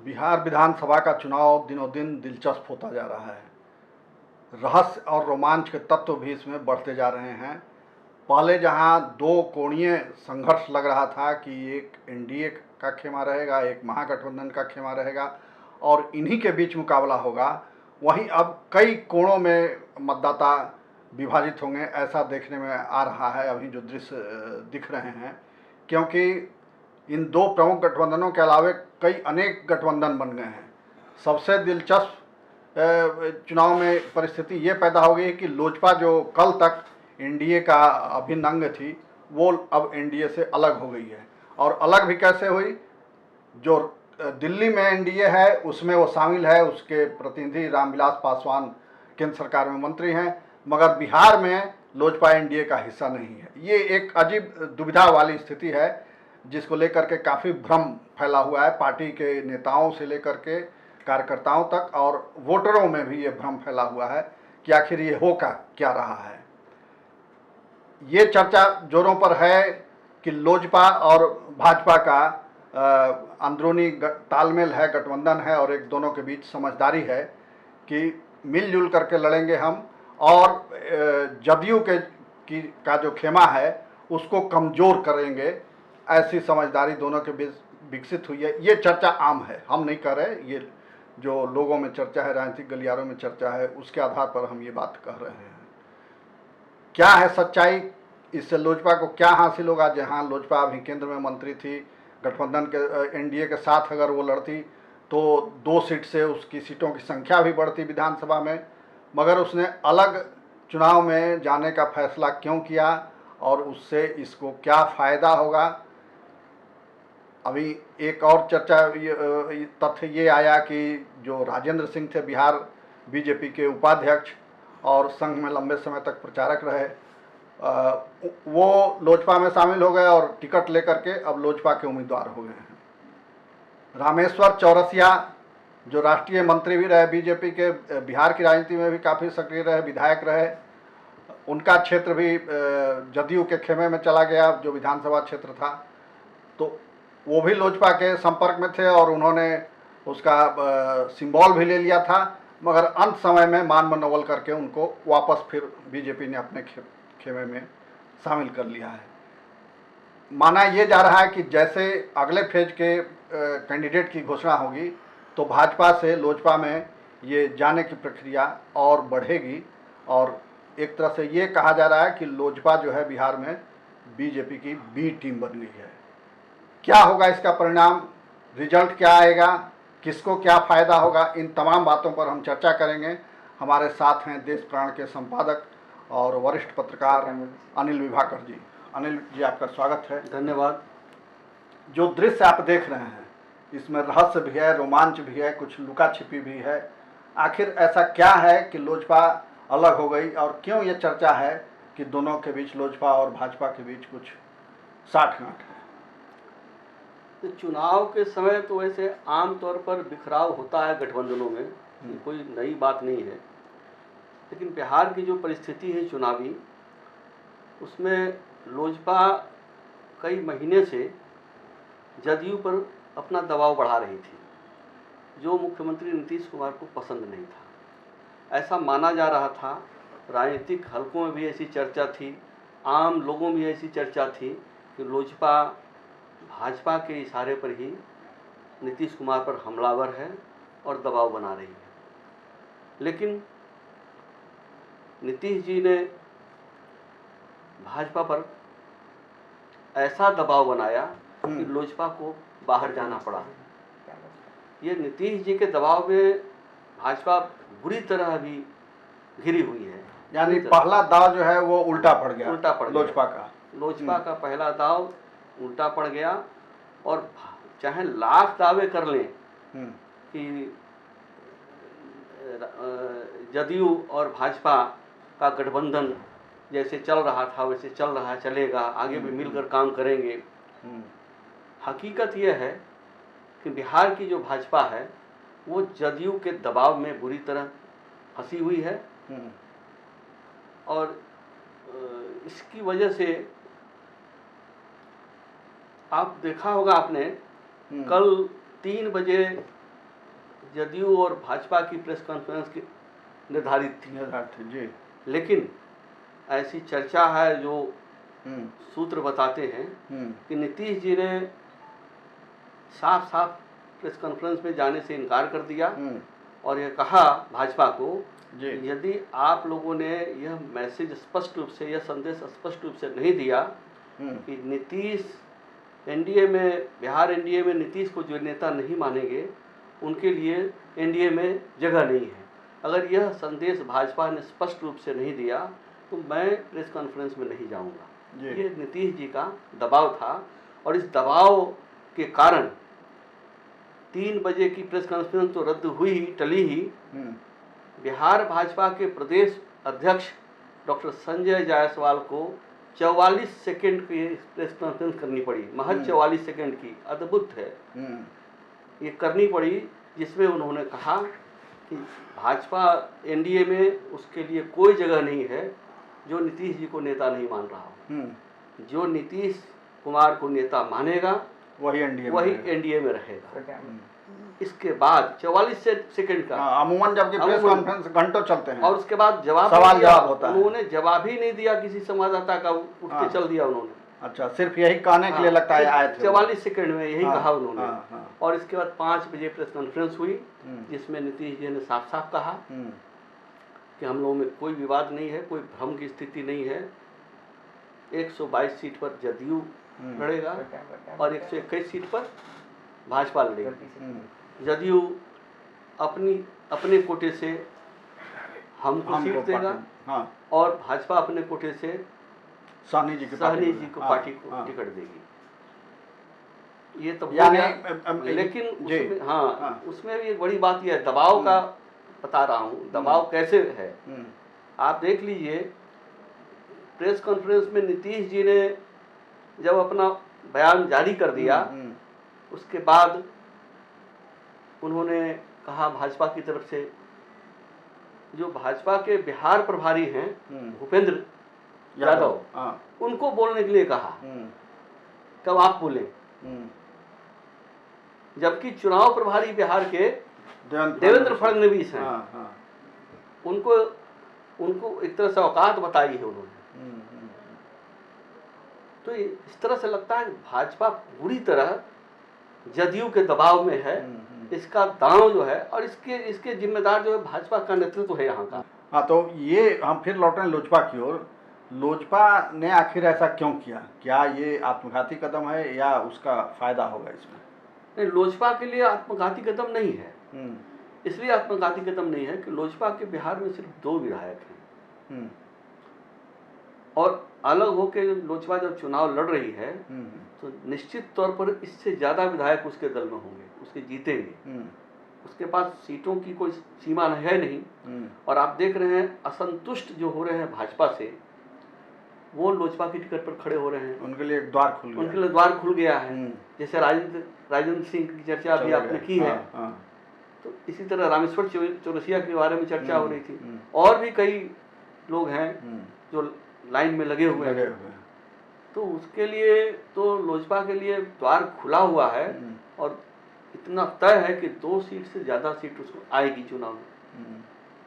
बिहार विधानसभा का चुनाव दिनों दिन दिलचस्प होता जा रहा है। रहस्य और रोमांच के तत्व भी इसमें बढ़ते जा रहे हैं। पहले जहां दो कोणीय संघर्ष लग रहा था कि एक एनडीए का खेमा रहेगा, एक महागठबंधन का खेमा रहेगा और इन्हीं के बीच मुकाबला होगा, वहीं अब कई कोणों में मतदाता विभाजित होंगे, ऐसा देखने में आ रहा है। अभी जो दृश्य दिख रहे हैं, क्योंकि इन दो प्रमुख गठबंधनों के अलावे कई अनेक गठबंधन बन गए हैं। सबसे दिलचस्प चुनाव में परिस्थिति ये पैदा हो गई कि लोजपा जो कल तक एनडीए का अभिन्न अंग थी, वो अब एनडीए से अलग हो गई है। और अलग भी कैसे हुई? जो दिल्ली में एनडीए है उसमें वो शामिल है, उसके प्रतिनिधि रामविलास पासवान केंद्र सरकार में मंत्री हैं, मगर बिहार में लोजपा एनडीए का हिस्सा नहीं है। ये एक अजीब दुविधा वाली स्थिति है, जिसको लेकर के काफ़ी भ्रम फैला हुआ है। पार्टी के नेताओं से लेकर के कार्यकर्ताओं तक और वोटरों में भी ये भ्रम फैला हुआ है कि आखिर ये हो क्या रहा है। ये चर्चा जोरों पर है कि लोजपा और भाजपा का अंदरूनी तालमेल है, गठबंधन है और एक दोनों के बीच समझदारी है कि मिलजुल करके लड़ेंगे हम, और जदयू का जो खेमा है उसको कमज़ोर करेंगे। ऐसी समझदारी दोनों के बीच विकसित हुई है। ये चर्चा आम है, हम नहीं कर रहे। ये जो लोगों में चर्चा है, राजनीतिक गलियारों में चर्चा है, उसके आधार पर हम ये बात कह रहे हैं। क्या है सच्चाई? इससे लोजपा को क्या हासिल होगा? जहां लोजपा अभी केंद्र में मंत्री थी, गठबंधन के एनडीए के साथ अगर वो लड़ती तो 2 सीट से उसकी सीटों की संख्या भी बढ़ती विधानसभा में, मगर उसने अलग चुनाव में जाने का फैसला क्यों किया और उससे इसको क्या फ़ायदा होगा? अभी एक और चर्चा तथ्य ये आया कि जो राजेंद्र सिंह थे, बिहार बीजेपी के उपाध्यक्ष और संघ में लंबे समय तक प्रचारक रहे, वो लोजपा में शामिल हो गए और टिकट लेकर के अब लोजपा के उम्मीदवार हो गए हैं। रामेश्वर चौरसिया जो राष्ट्रीय मंत्री भी रहे बीजेपी के, बिहार की राजनीति में भी काफ़ी सक्रिय रहे, विधायक रहे, उनका क्षेत्र भी जदयू के खेमे में चला गया, जो विधानसभा क्षेत्र था, तो वो भी लोजपा के संपर्क में थे और उन्होंने उसका सिंबल भी ले लिया था, मगर अंत समय में मान मनोबल करके उनको वापस फिर बीजेपी ने अपने खेमे में शामिल कर लिया है। माना ये जा रहा है कि जैसे अगले फेज के कैंडिडेट की घोषणा होगी तो भाजपा से लोजपा में ये जाने की प्रक्रिया और बढ़ेगी, और एक तरह से ये कहा जा रहा है कि लोजपा जो है बिहार में बीजेपी की बी टीम बन गई है। क्या होगा इसका परिणाम? रिजल्ट क्या आएगा? किसको क्या फ़ायदा होगा? इन तमाम बातों पर हम चर्चा करेंगे। हमारे साथ हैं देश प्राण के संपादक और वरिष्ठ पत्रकार अनिल विभाकर जी। अनिल जी, आपका स्वागत है। धन्यवाद। जो दृश्य आप देख रहे हैं इसमें रहस्य भी है, रोमांच भी है, कुछ लुका छिपी भी है। आखिर ऐसा क्या है कि लोजपा अलग हो गई, और क्यों ये चर्चा है कि दोनों के बीच, लोजपा और भाजपा के बीच कुछ साठगांठ है? तो चुनाव के समय तो वैसे आमतौर पर बिखराव होता है गठबंधनों में, कोई नई बात नहीं है। लेकिन बिहार की जो परिस्थिति है चुनावी, उसमें लोजपा कई महीने से जदयू पर अपना दबाव बढ़ा रही थी, जो मुख्यमंत्री नीतीश कुमार को पसंद नहीं था। ऐसा माना जा रहा था, राजनीतिक हलकों में भी ऐसी चर्चा थी, आम लोगों में भी ऐसी चर्चा थी कि लोजपा भाजपा के इशारे पर ही नीतीश कुमार पर हमलावर है और दबाव बना रही है। लेकिन नीतीश जी ने भाजपा पर ऐसा दबाव बनाया कि लोजपा को बाहर जाना पड़ा। ये नीतीश जी के दबाव में भाजपा बुरी तरह अभी घिरी हुई है। यानी पहला दाव जो है वो उल्टा पड़ गया, लोजपा का पहला दाव उल्टा पड़ गया। और चाहे लाख दावे कर लें कि जदयू और भाजपा का गठबंधन जैसे चल रहा था वैसे चल रहा है, चलेगा, आगे भी मिलकर काम करेंगे, हकीकत यह है कि बिहार की जो भाजपा है वो जदयू के दबाव में बुरी तरह फंसी हुई है। और इसकी वजह से आप देखा होगा आपने, कल 3 बजे जदयू और भाजपा की प्रेस कॉन्फ्रेंस की निर्धारित थी जी। लेकिन ऐसी चर्चा है जो हम्म, सूत्र बताते हैं हम्म, कि नीतीश जी ने साफ साफ प्रेस कॉन्फ्रेंस में जाने से इनकार कर दिया हम्म, और यह कहा भाजपा को जी। कि यदि आप लोगों ने यह मैसेज स्पष्ट रूप से, यह संदेश स्पष्ट रूप से नहीं दिया हम्म, कि नीतीश एनडीए में, बिहार एनडीए में नीतीश को जो नेता नहीं मानेंगे उनके लिए एनडीए में जगह नहीं है, अगर यह संदेश भाजपा ने स्पष्ट रूप से नहीं दिया तो मैं प्रेस कॉन्फ्रेंस में नहीं जाऊंगा। जी। ये नीतीश जी का दबाव था और इस दबाव के कारण 3 बजे की प्रेस कॉन्फ्रेंस तो रद्द हुई ही, टली ही। हम्म, बिहार भाजपा के प्रदेश अध्यक्ष डॉक्टर संजय जायसवाल को 44 सेकंड की प्रेस कॉन्फ्रेंस करनी पड़ी, महज 44 सेकंड की, अद्भुत है। हम्म, ये करनी पड़ी जिसमें उन्होंने कहा कि भाजपा एनडीए में उसके लिए कोई जगह नहीं है जो नीतीश जी को नेता नहीं मान रहा हो। हम्म, जो नीतीश कुमार को नेता मानेगा वही एनडीए वही में एनडीए में रहेगा। इसके बाद 44 सेकंड का अमूमन जबकि प्रेस अमूमन। कॉन्फ्रेंस घंटों चलते हैं और उसके बाद जवाब सवाल नहीं दिया। जवाब होता है। उन्होंने जवाब ही नहीं दिया किसी संवाददाता का, उठ हाँ। के चल दिया उन्होंने। अच्छा, सिर्फ यही कहने के लिए लगता है आए थे 44 सेकंड में यही हाँ, कहा उन्होंने। हाँ, हाँ। और इसके बाद 5 बजे प्रेस कॉन्फ्रेंस हुई हम्म, जिसमें नीतीश जी ने साफ साफ कहा हम्म, कि हम लोगों में कोई विवाद नहीं है, कोई भ्रम की स्थिति नहीं है। 122 सीट पर जदयू लड़ेगा और 121 सीट पर भाजपा लड़ेगी। हम्म, जदयू अपने कोटे से हमको सीट देगा हाँ, और भाजपा अपने कोटे से सहनी जी को हाँ, पार्टी को हाँ। टिकट देगी। ये तो हो यानी गया। लेकिन जी, उसमें हाँ, हाँ। उसमें भी एक बड़ी बात यह है, दबाव का बता रहा हूँ, दबाव कैसे है। हम्म, आप देख लीजिए प्रेस कॉन्फ्रेंस में नीतीश जी ने जब अपना बयान जारी कर दिया, उसके बाद उन्होंने कहा भाजपा की तरफ से, जो भाजपा के बिहार प्रभारी हैं भूपेंद्र यादव, हाँ, उनको बोलने के लिए कहा, कब आप बोलें। जबकि चुनाव प्रभारी बिहार के देवेंद्र फडणवीस हैं। हाँ, हाँ। उनको एक तरह से औकात बताई है उन्होंने। तो इस तरह से लगता है कि भाजपा पूरी तरह जदयू के दबाव में है। इसका दांव जो है और इसके जिम्मेदार जो है भाजपा का नेतृत्व है यहाँ का। हाँ, तो ये हम फिर लौटें लोजपा की ओर। लोजपा ने आखिर ऐसा क्यों किया? क्या ये आत्मघाती कदम है या उसका फायदा होगा इसमें? नहीं, लोजपा के लिए आत्मघाती कदम नहीं है। इसलिए आत्मघाती कदम नहीं है कि लोजपा के बिहार में सिर्फ 2 विधायक हैं और अलग होकर लोजपा जब चुनाव लड़ रही है तो निश्चित तौर पर इससे ज़्यादा विधायक उसके दल में होंगे, उसके जीतेंगे। उसके पास सीटों की कोई सीमा है नहीं। और आप देख रहे हैं असंतुष्ट जो हो रहे हैं भाजपा से, वो लोजपा की टिकट पर खड़े हो रहे हैं। उनके लिए द्वार खुल गया, उनके लिए द्वार खुल गया है। जैसे राजेंद्र सिंह की चर्चा भी आपने की है। तो इसी तरह रामेश्वर चौरसिया के बारे में चर्चा हो रही थी। और भी कई लोग हैं जो लाइन में लगे हुए हैं। तो उसके लिए तो लोजपा के लिए द्वार खुला हुआ है और इतना तय है कि 2 सीट से ज़्यादा सीट उसको आएगी चुनाव में।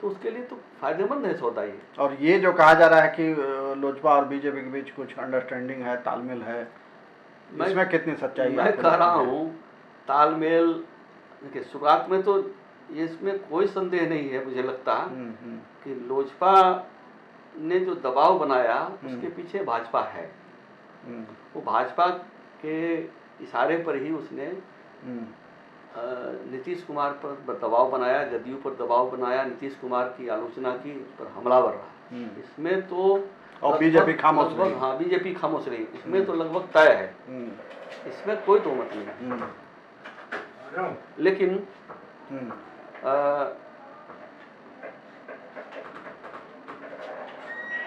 तो उसके लिए तो फायदेमंद है सौदा ये। और ये जो कहा जा रहा है कि लोजपा और बीजेपी के बीच कुछ अंडरस्टैंडिंग है, तालमेल है, इसमें कितनी सच्चाई? मैं कह रहा हूँ तालमेल, देखिए शुरुआत में तो इसमें कोई संदेह नहीं है। मुझे लगता कि लोजपा ने जो दबाव बनाया उसके पीछे भाजपा है। वो भाजपा के इशारे पर ही उसने नीतीश कुमार पर दबाव बनाया, जदयू पर दबाव बनाया, नीतीश कुमार की आलोचना की, उस पर हमलावर रहा। इसमें तो और बीजेपी खामोश रही। हाँ, बीजेपी खामोश रही। इसमें तो लगभग तय है, इसमें कोई दो मत नहीं है। लेकिन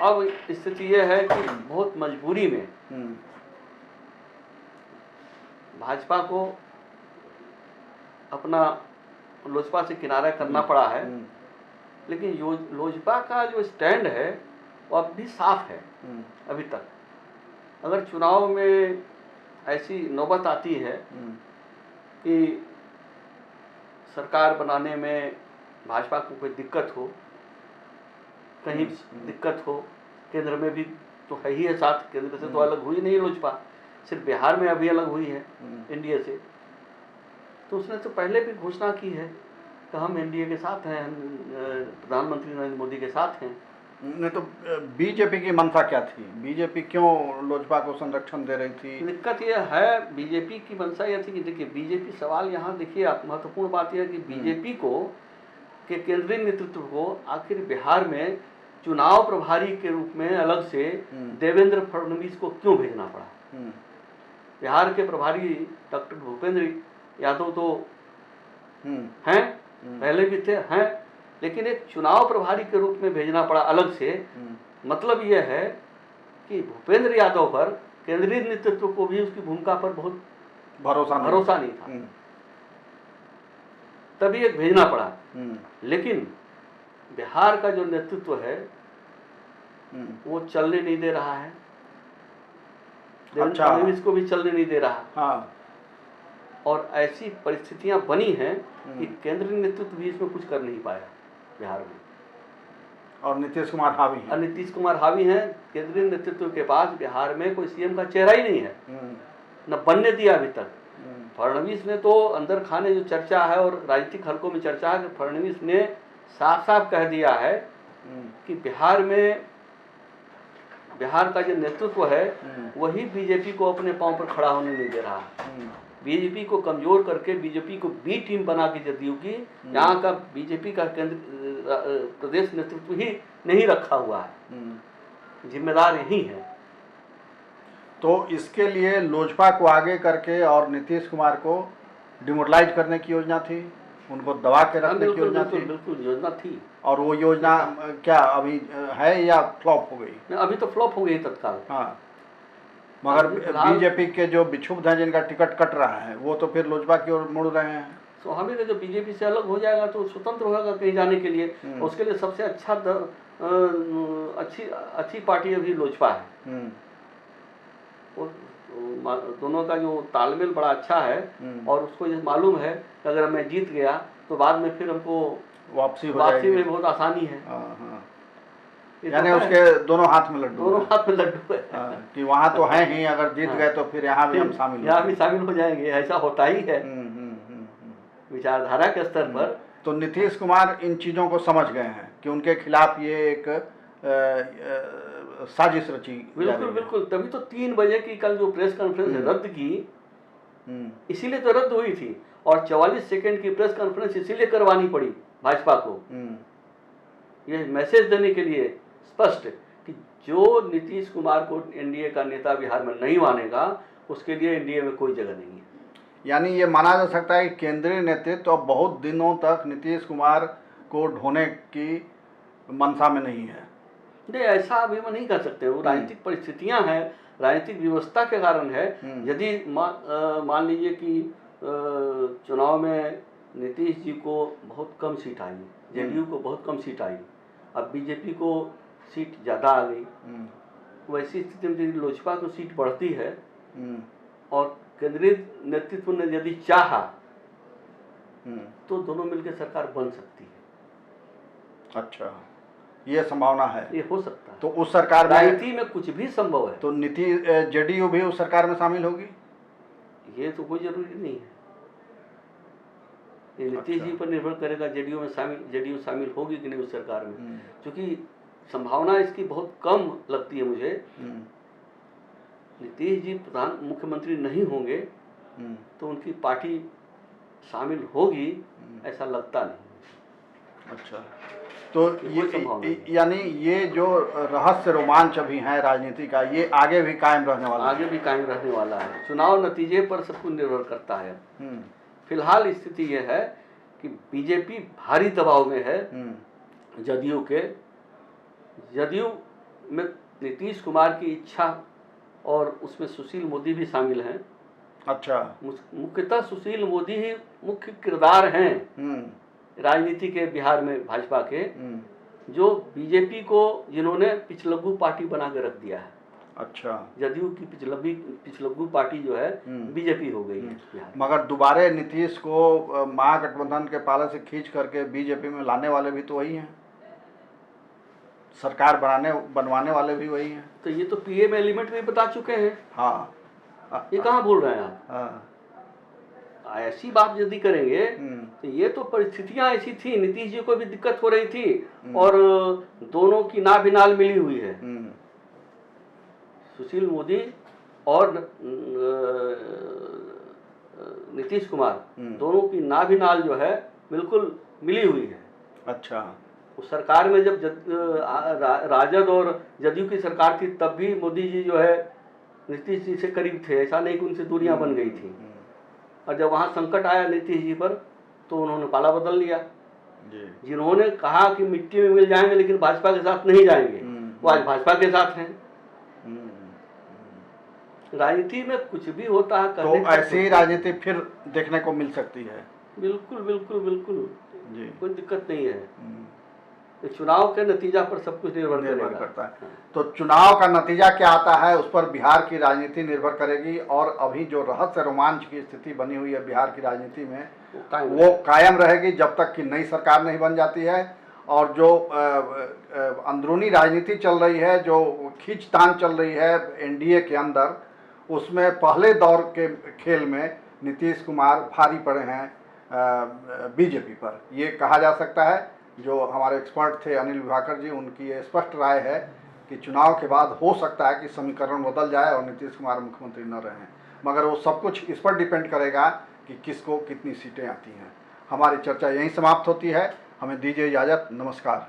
अब स्थिति यह है कि बहुत मजबूरी में भाजपा को अपना लोजपा से किनारा करना पड़ा है। लेकिन लोजपा का जो स्टैंड है वो अब भी साफ है। अभी तक अगर चुनाव में ऐसी नौबत आती है कि सरकार बनाने में भाजपा को कोई दिक्कत हो, कहीं दिक्कत हो, केंद्र में भी तो है ही है साथ, केंद्र से तो अलग हुई नहीं लोजपा, सिर्फ बिहार में अभी अलग हुई है एनडीए से। तो उसने तो पहले भी घोषणा की है कि हम एनडीए के साथ हैं, प्रधानमंत्री नरेंद्र मोदी के साथ हैं। नहीं तो बीजेपी की मंशा क्या थी? बीजेपी क्यों लोजपा को संरक्षण दे रही थी? दिक्कत यह है, बीजेपी की मंशा यह थी कि देखिए बीजेपी, सवाल यहाँ देखिए आप, महत्वपूर्ण बात यह है कि बीजेपी को के केंद्रीय नेतृत्व को आखिर बिहार में चुनाव प्रभारी के रूप में अलग से देवेंद्र फडणवीस को क्यों भेजना पड़ा? बिहार के प्रभारी डॉक्टर भूपेंद्र यादव तो हैं, पहले भी थे, हैं, लेकिन एक चुनाव प्रभारी के रूप में भेजना पड़ा अलग से। मतलब यह है कि भूपेंद्र यादव पर केंद्रीय नेतृत्व को भी उसकी भूमिका पर बहुत भरोसा नहीं था, तभी एक भेजना पड़ा। लेकिन बिहार का जो नेतृत्व है वो चलने नहीं दे रहा है, देवेंद्र फडणवीस को भी चलने नहीं दे रहा। हाँ। और ऐसी परिस्थितियां बनी हैं कि केंद्रीय नेतृत्व भी इसमें कुछ कर नहीं पाया बिहार में, और नीतीश कुमार हावी हैं। नीतीश कुमार हावी हैं। केंद्रीय नेतृत्व के पास बिहार में कोई सीएम का चेहरा ही नहीं है, न बनने दिया अभी तक। फडणवीस ने तो अंदर खाने जो चर्चा है और राजनीतिक हलकों में चर्चा है कि फडणवीस ने साफ साफ कह दिया है कि बिहार का जो नेतृत्व है वही बीजेपी को अपने पांव पर खड़ा होने नहीं दे रहा है। बीजेपी को कमजोर करके बीजेपी को बी टीम बना के जदयू की, यहाँ का बीजेपी का केंद्र प्रदेश नेतृत्व ही नहीं रखा हुआ है, जिम्मेदार यही है। तो इसके लिए लोजपा को आगे करके और नीतीश कुमार को डिमोरलाइज करने की योजना थी, उनको दबा के रखने की योजना थी। बिल्कुल योजना थी। और वो योजना क्या अभी है या फ्लॉप हो गई? अभी तो फ्लॉप हो गई तत्काल। हाँ, मगर बीजेपी के जो विक्षुब्ध हैं जिनका टिकट कट रहा है वो तो फिर लोजपा की ओर मुड़ रहे हैं। स्वाभाविक है, जो बीजेपी से अलग हो जाएगा तो स्वतंत्र होगा कहीं जाने के लिए, उसके लिए सबसे अच्छी पार्टी अभी लोजपा है। और दोनों का जो तालमेल बड़ा अच्छा है, और उसको ये मालूम है कि अगर मैं जीत गया तो बाद में फिर हमको वापसी में बहुत आसानी है। यानी उसके दोनों हाथ में लड्डू है कि वहाँ तो है ही, अगर जीत गए तो फिर यहाँ भी हम शामिल हो जाएंगे। ऐसा होता ही है विचारधारा के स्तर पर। तो नीतीश कुमार इन चीज़ों को समझ गए हैं कि उनके खिलाफ ये एक साजिश रची। बिल्कुल, तभी तो 3 बजे की कल जो प्रेस कॉन्फ्रेंस रद्द की, इसीलिए तो रद्द हुई थी, और 44 सेकंड की प्रेस कॉन्फ्रेंस इसीलिए करवानी पड़ी भाजपा को, ये मैसेज देने के लिए स्पष्ट कि जो नीतीश कुमार को एनडीए का नेता बिहार में नहीं मानेगा उसके लिए एनडीए में कोई जगह नहीं है। यानी ये माना जा सकता है कि केंद्रीय नेतृत्व अब बहुत दिनों तक नीतीश कुमार को ढोने की मंशा में नहीं है। नहीं, ऐसा अभी हम नहीं कर सकते। वो राजनीतिक परिस्थितियां हैं, राजनीतिक व्यवस्था के कारण है। यदि मान लीजिए कि चुनाव में नीतीश जी को बहुत कम सीट आई, जेडीयू को बहुत कम सीट आई, अब बीजेपी को सीट ज़्यादा आ गई, वैसी स्थिति में यदि लोजपा को सीट बढ़ती है और केंद्रीय नेतृत्व ने यदि चाहा तो दोनों मिलकर सरकार बन सकती है। अच्छा, ये संभावना है, ये हो सकता है। तो उस सरकार में राजनीति में कुछ भी संभव है। तो जेडीयू भी उस सरकार में शामिल होगी? ये तो कोई जरूरी नहीं है, ये नीतीश जी पर निर्भर करेगा जेडीयू शामिल होगी कि नहीं उस सरकार में। क्योंकि संभावना इसकी बहुत कम लगती है मुझे। नीतीश जी मुख्यमंत्री नहीं होंगे तो उनकी पार्टी शामिल होगी, ऐसा लगता नहीं। अच्छा, तो ये यानी ये जो रहस्य रोमांच अभी है राजनीति का, ये आगे भी कायम रहने वाला है। चुनाव नतीजे पर सब कुछ निर्भर करता है। फिलहाल स्थिति यह है कि बीजेपी भारी दबाव में है जदयू में नीतीश कुमार की इच्छा, और उसमें सुशील मोदी भी शामिल हैं। अच्छा, मुख्यतः सुशील मोदी ही मुख्य किरदार हैं राजनीति के बिहार में भाजपा के, जो बीजेपी को जिन्होंने पिछलग्गू पार्टी बना के रख दिया है। अच्छा। जदयू की पिछलग्गू पार्टी जो है बीजेपी हो गई है बिहार में। मगर दोबारे नीतीश को महागठबंधन के पाले से खींच करके बीजेपी में लाने वाले भी तो वही हैं, सरकार बनवाने वाले भी वही हैं। तो ये तो पीएम एलिमेंट में बता चुके हैं। हाँ, ये कहाँ बोल रहे हैं आप? हाँ। ऐसी बात यदि करेंगे तो ये तो परिस्थितियां ऐसी थी, नीतीश जी को भी दिक्कत हो रही थी और दोनों की नाभिनाल मिली हुई है। सुशील मोदी और नीतीश कुमार दोनों की नाभिनाल जो है बिल्कुल मिली हुई है। अच्छा। उस सरकार में जब राजद और जदयू की सरकार थी तब भी मोदी जी जो है नीतीश जी से करीब थे, ऐसा नहीं कि उनसे दूरियां बन गई थी। और जब वहाँ संकट आया नीतीश जी पर तो उन्होंने पाला बदल लिया। जिन्होंने कहा कि मिट्टी में मिल जाएंगे लेकिन भाजपा के साथ नहीं जाएंगे, वो आज भाजपा के साथ हैं। राजनीति में कुछ भी होता है, तो ऐसी राजनीति फिर देखने को मिल सकती है। बिल्कुल बिल्कुल बिल्कुल जी, कोई दिक्कत नहीं है। तो चुनाव के नतीजा पर सब कुछ निर्भर करता है। तो चुनाव का नतीजा क्या आता है उस पर बिहार की राजनीति निर्भर करेगी। और अभी जो रहस्य रोमांच की स्थिति बनी हुई है बिहार की राजनीति में वो कायम रहेगी जब तक कि नई सरकार नहीं बन जाती है। और जो अंदरूनी राजनीति चल रही है, जो खींचतान चल रही है एनडीए के अंदर, उसमें पहले दौर के खेल में नीतीश कुमार भारी पड़े हैं बीजेपी पर, ये कहा जा सकता है। जो हमारे एक्सपर्ट थे अनिल विभाकर जी, उनकी ये स्पष्ट राय है कि चुनाव के बाद हो सकता है कि समीकरण बदल जाए और नीतीश कुमार मुख्यमंत्री न रहें। मगर वो सब कुछ इस पर डिपेंड करेगा कि किसको कितनी सीटें आती हैं। हमारी चर्चा यहीं समाप्त होती है। हमें दीजिए इजाज़त। नमस्कार।